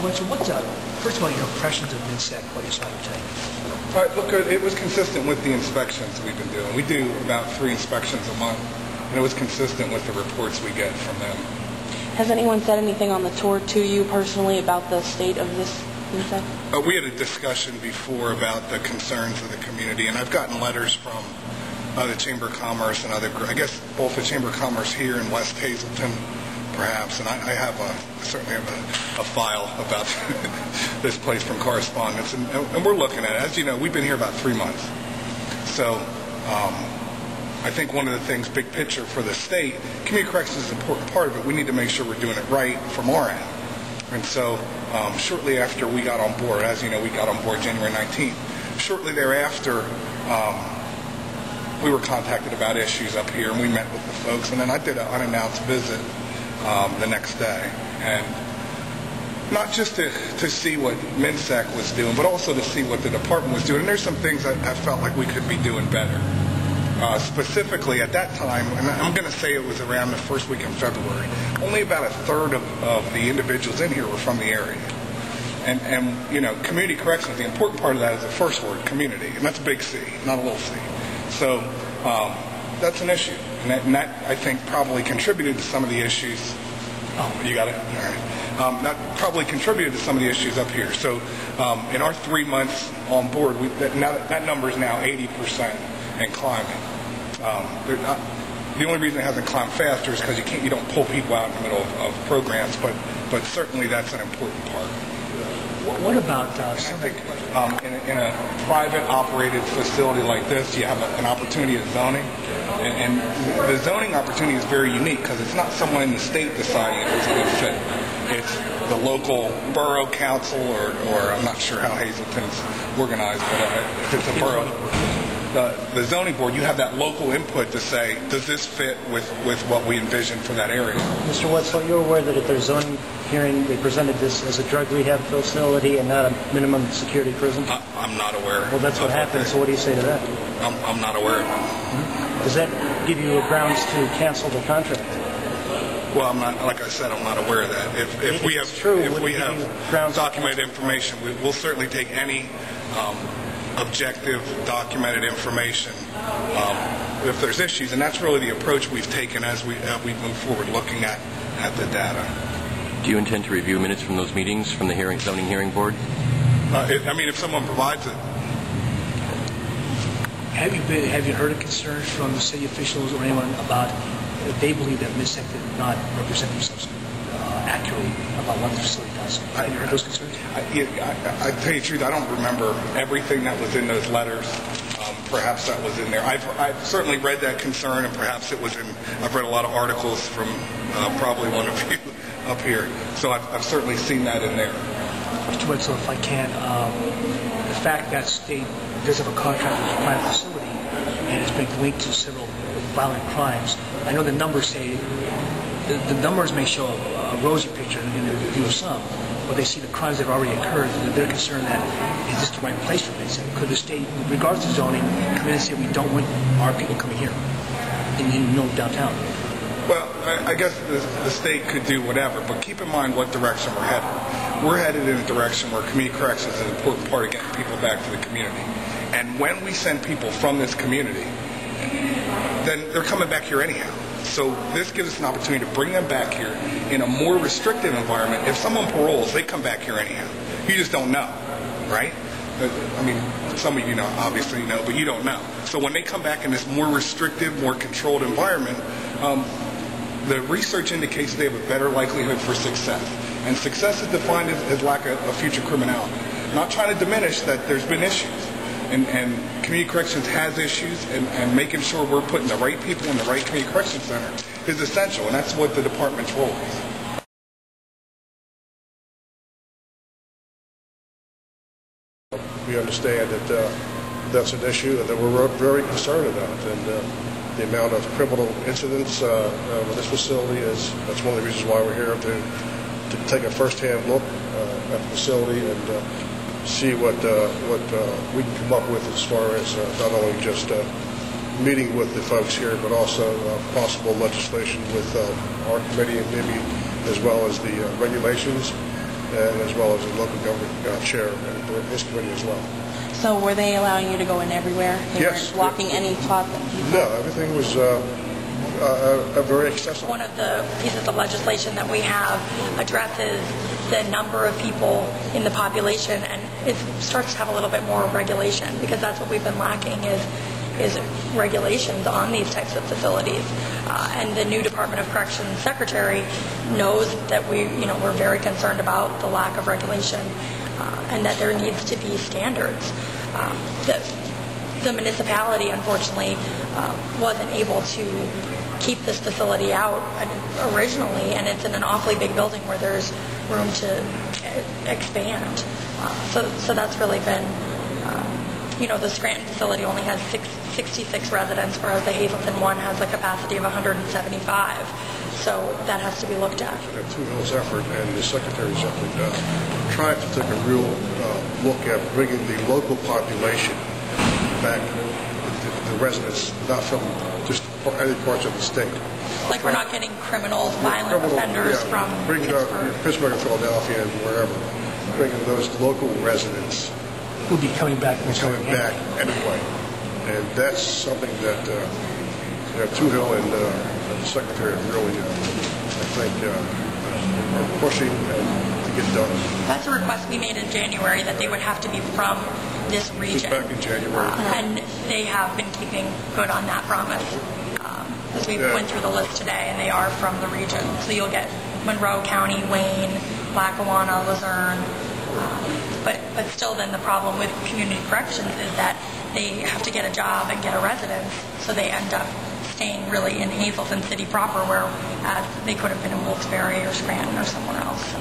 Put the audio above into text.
Mr. Wetzel, first of all, your impressions of MinSec, what you saw your take? All right, look, it was consistent with the inspections we've been doing. We do about 3 inspections a month, and it was consistent with the reports we get from them. Has anyone said anything on the tour to you personally about the state of this MinSec? We had a discussion before about the concerns of the community, and I've gotten letters from the Chamber of Commerce and other, I guess both the Chamber of Commerce here in West Hazleton, perhaps, and I certainly have a file about this place from correspondence, and we're looking at it. As you know, we've been here about 3 months. So I think one of the things, big picture for the state, community corrections is an important part of it. We need to make sure we're doing it right from our end. And so shortly after we got on board, as you know, we got on board January 19th. Shortly thereafter, we were contacted about issues up here, and we met with the folks, and then I did an unannounced visit the next day, and not just to see what MinSec was doing, but also to see what the department was doing. And there's some things I felt like we could be doing better. Specifically at that time, and I'm going to say it was around the first week in February, only about a third of the individuals in here were from the area. And you know, community corrections, the important part of that is the first word, community, and that's a big C, not a little c. So that's an issue, and that I think probably contributed to some of the issues. Oh, you got it? All right. That probably contributed to some of the issues up here. So in our 3 months on board, that number is now 80% and climbing. The only reason it hasn't climbed faster is because you don't pull people out in the middle of programs, but certainly that's an important part. What about I think in a private operated facility like this, you have an opportunity at zoning, and the zoning opportunity is very unique because it's not someone in the state deciding if it's a good fit. It's the local borough council, or I'm not sure how Hazleton's organized, but if it's a borough, the zoning board, you have that local input to say, does this fit with what we envision for that area? Mr. Wetzel, you're aware that at their zoning hearing, they presented this as a drug rehab facility and not a minimum security prison? I'm not aware. Well, that's what happened, so what do you say to that? I'm not aware of it. Mm-hmm. Does that give you grounds to cancel the contract? Well, I'm not, like I said, I'm not aware of that. If we have documented information, we'll certainly take any objective, documented information if there's issues, and that's really the approach we've taken as we move forward, looking at the data. Do you intend to review minutes from those meetings from the zoning hearing board? I mean, if someone provides it. Have you heard of concerns from the city officials or anyone about they believe that MinSec did not represent themselves accurately about what the facility does? Have you heard those concerns? I tell you the truth, I don't remember everything that was in those letters. Perhaps that was in there. I've certainly read that concern, and perhaps it was in. I've read a lot of articles from probably one of you up here, so I've certainly seen that in there. Mr. Wetzel, if I can, the fact that state does have a contract with a private facility and it's been linked to several violent crimes, I know the numbers say the numbers may show a rosy picture in the view of some, but they see the crimes that have already occurred, and they're concerned that is this the right place for MinSec? Could the state, regardless of zoning, come in and say we don't want our people coming here in downtown? Well, I guess the state could do whatever, but keep in mind what direction we're headed. We're headed in a direction where community corrections is an important part of getting people back to the community. And when we send people from this community, then they're coming back here anyhow. So this gives us an opportunity to bring them back here in a more restrictive environment. If someone paroles, they come back here anyhow. You just don't know, right? I mean, some of you know, obviously know, but you don't know. So when they come back in this more restrictive, more controlled environment, the research indicates they have a better likelihood for success. And success is defined as lack of future criminality. I'm not trying to diminish that there's been issues. And community corrections has issues, and making sure we're putting the right people in the right community corrections center is essential, and that's what the department's role is. We understand that that's an issue and that we're very concerned about, and the amount of criminal incidents with this facility that's one of the reasons why we're here, to take a first-hand look at the facility and see what we can come up with as far as not only just meeting with the folks here, but also possible legislation with our committee and maybe as well as the regulations. and as well as the local government chair and his committee as well. So were they allowing you to go in everywhere? They Yes. weren't blocking any spot that you... No, everything was very accessible. One of the pieces of legislation that we have addresses the number of people in the population, and it starts to have a little bit more regulation, because that's what we've been lacking is regulations on these types of facilities. And the new Department of Corrections Secretary knows that we're very concerned about the lack of regulation, and that there needs to be standards. The municipality, unfortunately, wasn't able to keep this facility out originally, and it's in an awfully big building where there's room to expand. So that's really been, the Scranton facility only has 66 residents, whereas the Hazleton one has a capacity of 175. So that has to be looked at. Toohil's effort and the Secretary's effort tried to take a real look at bringing the local population back, the residents, not from just any parts of the state. Like we're not getting criminals, violent offenders from Pittsburgh and Philadelphia and wherever. Bringing those local residents Will be coming back. Anyway. And that's something that Toohil and the Secretary really, I think, are pushing to get done. That's a request we made in January, that they would have to be from this region. Back in January. And they have been keeping good on that promise. As we went through the list today, and they are from the region. So you'll get Monroe County, Wayne, Lackawanna, Luzerne. But still then the problem with community corrections is that they have to get a job and get a residence, so they end up staying really in Hazleton City proper, whereas they could have been in Wilkes-Barre or Scranton or somewhere else.